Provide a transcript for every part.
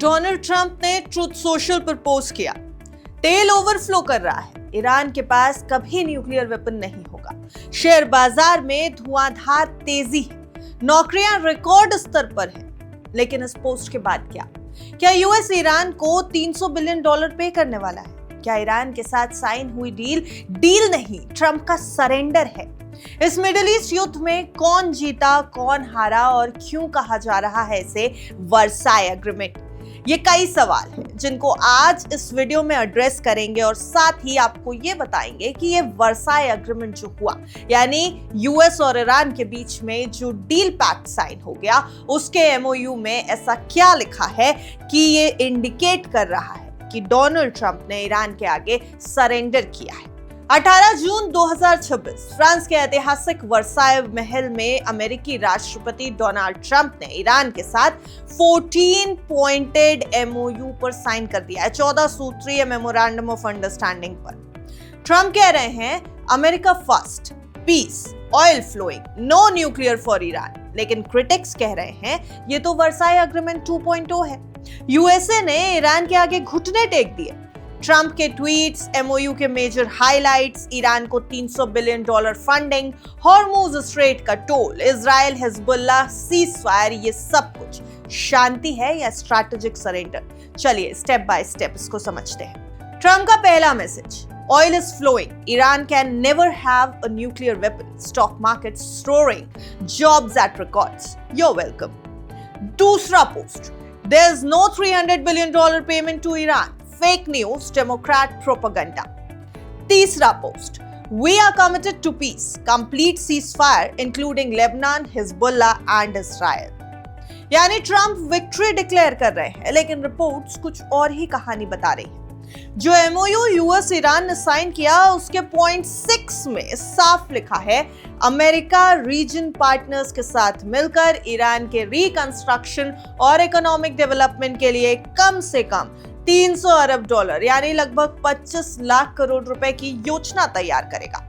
Donald Trump ने truth social पर post किया, तेल ओवरफ्लो कर रहा है, ईरान के पास कभी न्यूक्लियर वेपन नहीं होगा, शेयर बाजार में धुआंधार तेजी है, नौकरियां रिकॉर्ड स्तर पर हैं। लेकिन इस पोस्ट के बाद क्या यूएस ईरान को $300 बिलियन पे करने वाला है? क्या ईरान के साथ साइन हुई डील नहीं, ट्रंप का सरेंडर है? इस मिडिल ईस्ट युद्ध में कौन जीता, कौन हारा और क्यों कहा जा रहा है इसे वर्साई एग्रीमेंट? ये कई सवाल हैं जिनको आज इस वीडियो में एड्रेस करेंगे और साथ ही आपको ये बताएंगे कि ये वर्साई एग्रीमेंट जो हुआ, यानी यूएस और ईरान के बीच में जो डील पैक्ट साइन हो गया, उसके एमओयू में ऐसा क्या लिखा है कि ये इंडिकेट कर रहा है कि डोनाल्ड ट्रंप ने ईरान के आगे सरेंडर किया है। 18 जून 2026 फ्रांस के ऐतिहासिक वर्साई महल में अमेरिकी राष्ट्रपति डोनाल्ड ट्रंप ने ईरान के साथ 14 पॉइंटेड एमओयू पर साइन कर दिया है, 14 सूत्रीय मेमोरेंडम ऑफ अंडरस्टैंडिंग पर। ट्रंप कह रहे हैं America first, peace, oil flowing, no nuclear for Iran. लेकिन क्रिटिक्स कह रहे हैं ये तो वर्साई एग्रीमेंट 2.0 है। यूएसए ने ईरान के आगे घुटने टेक दिए। ट्रंप के ट्वीट्स, एमओयू के मेजर हाइलाइट्स, ईरान को $300 बिलियन फंडिंग, हॉर्मुज स्ट्रेट का टोल, इजराइल हिजबुल्ला सीज़फायर, ये सब कुछ शांति है या स्ट्रैटेजिक सरेंडर? चलिए स्टेप बाय स्टेप इसको समझते हैं। ट्रंप का पहला message, oil is flowing, Iran can never have a nuclear weapon, stock market soaring, jobs at records, you welcome. दूसरा post, there is no $300 billion payment to Iran, fake news, Democrat propaganda. तीसरा post, we are committed to peace, complete ceasefire including Lebanon, Hezbollah and Israel. यानी Trump victory declare कर रहे हैं, लेकिन reports कुछ और ही कहानी बता रही है। जो एमओयू यूएस ईरान ने साइन किया उसके पॉइंट 6 में साफ लिखा है, अमेरिका रीजन पार्टनर्स के साथ मिलकर ईरान के रिकंस्ट्रक्शन और इकोनॉमिक डेवलपमेंट के लिए कम से कम $300 अरब यानी लगभग 25 लाख करोड़ रुपए की योजना तैयार करेगा।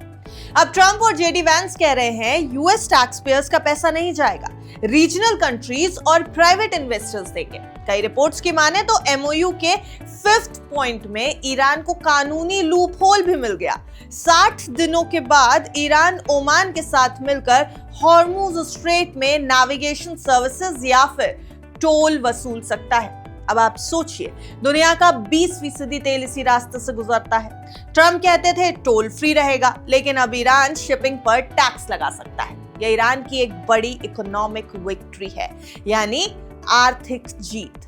अब ट्रंप और जेडी वैंस कह रहे हैं यूएस टैक्स पेयर्स का पैसा नहीं जाएगा, रीजनल कंट्रीज और प्राइवेट इन्वेस्टर्स देंगे। कई रिपोर्ट्स की माने तो एमओयू के 5th पॉइंट में ईरान को कानूनी लूप होल भी मिल गया। 60 दिनों के बाद ईरान ओमान के साथ मिलकर हॉर्मुज स्ट्रेट में नेविगेशन सर्विसेज या फिर टोल वसूल सकता है। अब आप सोचिए, दुनिया का 20% तेल इसी रास्ते से गुजरता है। ट्रंप कहते थे टोल फ्री रहेगा, लेकिन अब ईरान शिपिंग पर टैक्स लगा सकता है। यह ईरान की एक बड़ी इकोनॉमिक विक्ट्री है, यानी आर्थिक जीत।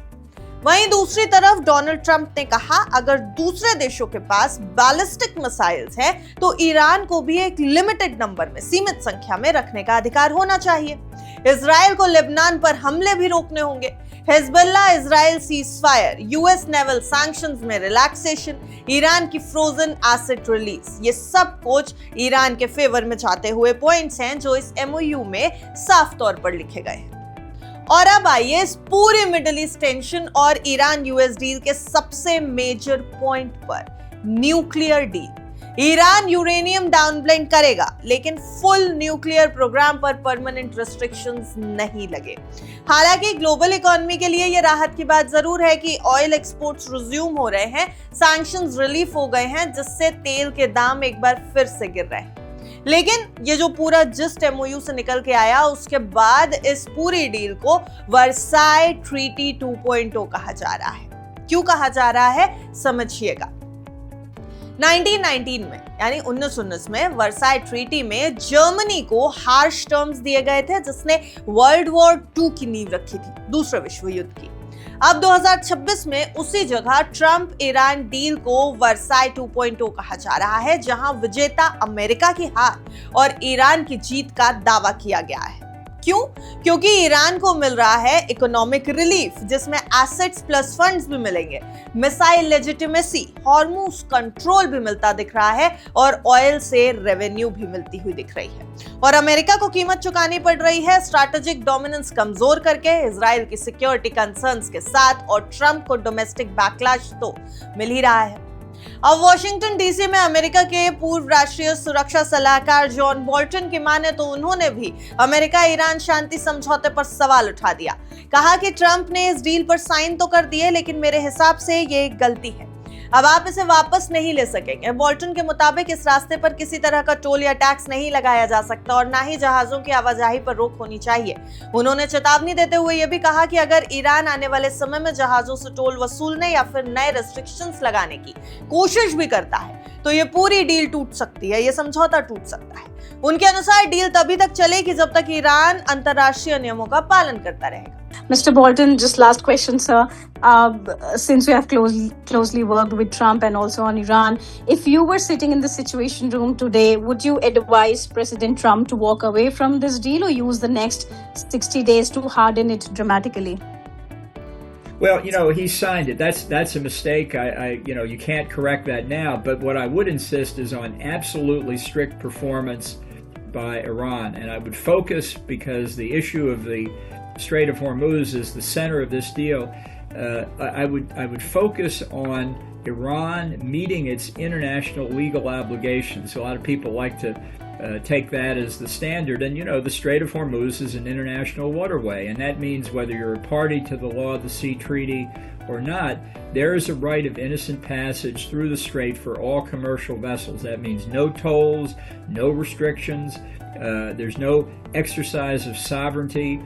वहीं दूसरी तरफ डोनाल्ड ट्रंप ने कहा अगर दूसरे देशों के पास बैलिस्टिक मिसाइल्स हैं तो ईरान को भी एक लिमिटेड नंबर में, सीमित संख्या में रखने का अधिकार होना चाहिए। इजराइल को लेबनान पर हमले भी रोकने होंगे। Hezbollah Israel ceasefire, US naval sanctions में रिलैक्सेशन, ईरान की फ्रोजन एसेट रिलीज, ये सब कुछ ईरान के फेवर में जाते हुए पॉइंट्स हैं जो इस एमओयू में साफ तौर पर लिखे गए हैं। और अब आइए इस पूरे मिडिल ईस्ट टेंशन और ईरान यूएस डील के सबसे मेजर पॉइंट पर, न्यूक्लियर डील। ईरान यूरेनियम डाउनब्लेंड करेगा, लेकिन फुल न्यूक्लियर प्रोग्राम पर परमानेंट रेस्ट्रिक्शंस नहीं लगे। हालांकि ग्लोबल इकोनॉमी के लिए यह राहत की बात जरूर है कि ऑयल एक्सपोर्ट्स रिज्यूम हो रहे हैं, सैंक्शंस रिलीफ हो गए हैं, जिससे तेल के दाम एक बार फिर से गिर रहे हैं। लेकिन ये जो पूरा जिस्ट एमओयू से निकल के आया, उसके बाद इस पूरी डील को वर्साई ट्रीटी 2.0 कहा जा रहा है। क्यों कहा जा रहा है, समझिएगा। 1919 में, यानी 1919 में वर्साई ट्रीटी में जर्मनी को हार्श टर्म्स दिए गए थे, जिसने वर्ल्ड वॉर 2 की नींव रखी थी, दूसरे विश्व युद्ध की। अब 2026 में उसी जगह ट्रंप ईरान डील को वर्साई 2.0 कहा जा रहा है, जहां विजेता अमेरिका की हार और ईरान की जीत का दावा किया गया है। क्यों? क्योंकि ईरान को मिल रहा है इकोनॉमिक रिलीफ, जिसमें एसेट्स प्लस फंड्स भी मिलेंगे, मिसाइल लेजिटिमेसी, हॉर्मुज कंट्रोल भी मिलता दिख रहा है और ऑयल से रेवेन्यू भी मिलती हुई दिख रही है। और अमेरिका को कीमत चुकानी पड़ रही है स्ट्रैटेजिक डोमिनेंस कमजोर करके, इजराइल की सिक्योरिटी कंसर्न्स के साथ, और ट्रंप को डोमेस्टिक बैकलैश तो मिल ही रहा है। अब वॉशिंगटन डीसी में अमेरिका के पूर्व राष्ट्रीय सुरक्षा सलाहकार जॉन बोल्टन की माने तो उन्होंने भी अमेरिका ईरान शांति समझौते पर सवाल उठा दिया। कहा कि ट्रंप ने इस डील पर साइन तो कर दिए, लेकिन मेरे हिसाब से ये एक गलती है। अब आप इसे वापस नहीं ले सकेंगे। बोल्टन के मुताबिक इस रास्ते पर किसी तरह का टोल या टैक्स नहीं लगाया जा सकता और ना ही जहाजों की आवाजाही पर रोक होनी चाहिए। उन्होंने चेतावनी देते हुए यह भी कहा कि अगर ईरान आने वाले समय में जहाजों से टोल वसूलने या फिर नए रेस्ट्रिक्शंस लगाने की कोशिश भी करता है तो ये पूरी डील टूट सकती है, ये समझौता टूट सकता है। उनके अनुसार डील तभी तक चलेगी जब तक ईरान अंतर्राष्ट्रीय नियमों का पालन करता रहेगा। Mr. Bolton, just last question, sir. Since you have closely worked with Trump and also on Iran, if you were sitting in the Situation Room today, would you advise President Trump to walk away from this deal or use the next 60 days to harden it dramatically? Well, he signed it. That's a mistake. You can't correct that now. But what I would insist is on absolutely strict performance by Iran, and I would focus, because the issue of the Strait of Hormuz is the center of this deal. I would focus on Iran meeting its international legal obligations. A lot of people like to take that as the standard, and the Strait of Hormuz is an international waterway, and that means whether you're a party to the Law of the Sea Treaty or not, there is a right of innocent passage through the strait for all commercial vessels. That means no tolls, no restrictions, there's no exercise of sovereignty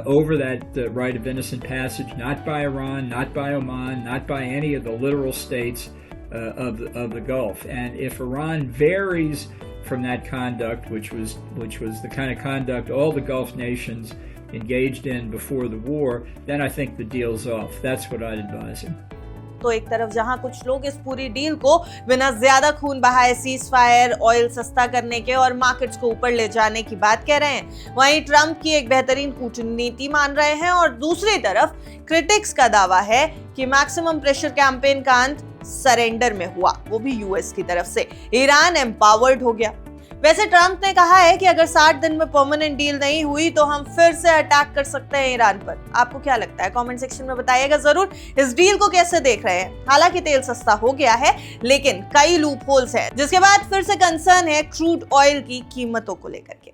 over that right of innocent passage, not by Iran, not by Oman, not by any of the littoral states of the Gulf. And if Iran varies from that conduct, which was the kind of conduct all the Gulf nations engaged in before the war, then I think the deal's off. That's what I'd advise him. तो एक तरफ जहां कुछ लोग इस पूरी deal को बिना ज्यादा खून बहाए सीज फायर, ऑयल सस्ता करने के और मार्केट्स को ऊपर ले जाने की बात कह रहे हैं, वहीं ट्रंप की एक बेहतरीन कूटनीति मान रहे हैं और दूसरी तरफ क्रिटिक्स का दावा है कि मैक्सिमम प्रेशर कैंपेन का अंत सरेंडर में हुआ, वो भी यूएस की तरफ से। ईरान एम्पावर्ड हो गया। वैसे ट्रंप ने कहा है कि अगर 60 दिन में परमानेंट डील नहीं हुई तो हम फिर से अटैक कर सकते हैं ईरान पर। आपको क्या लगता है? कमेंट सेक्शन में बताइएगा जरूर। इस डील को कैसे देख रहे हैं? हालांकि तेल सस्ता हो गया है, लेकिन कई लूप होल्स हैं, जिसके बाद फिर से कंसर्न है क्रूड ऑयल की कीमतों को लेकर के।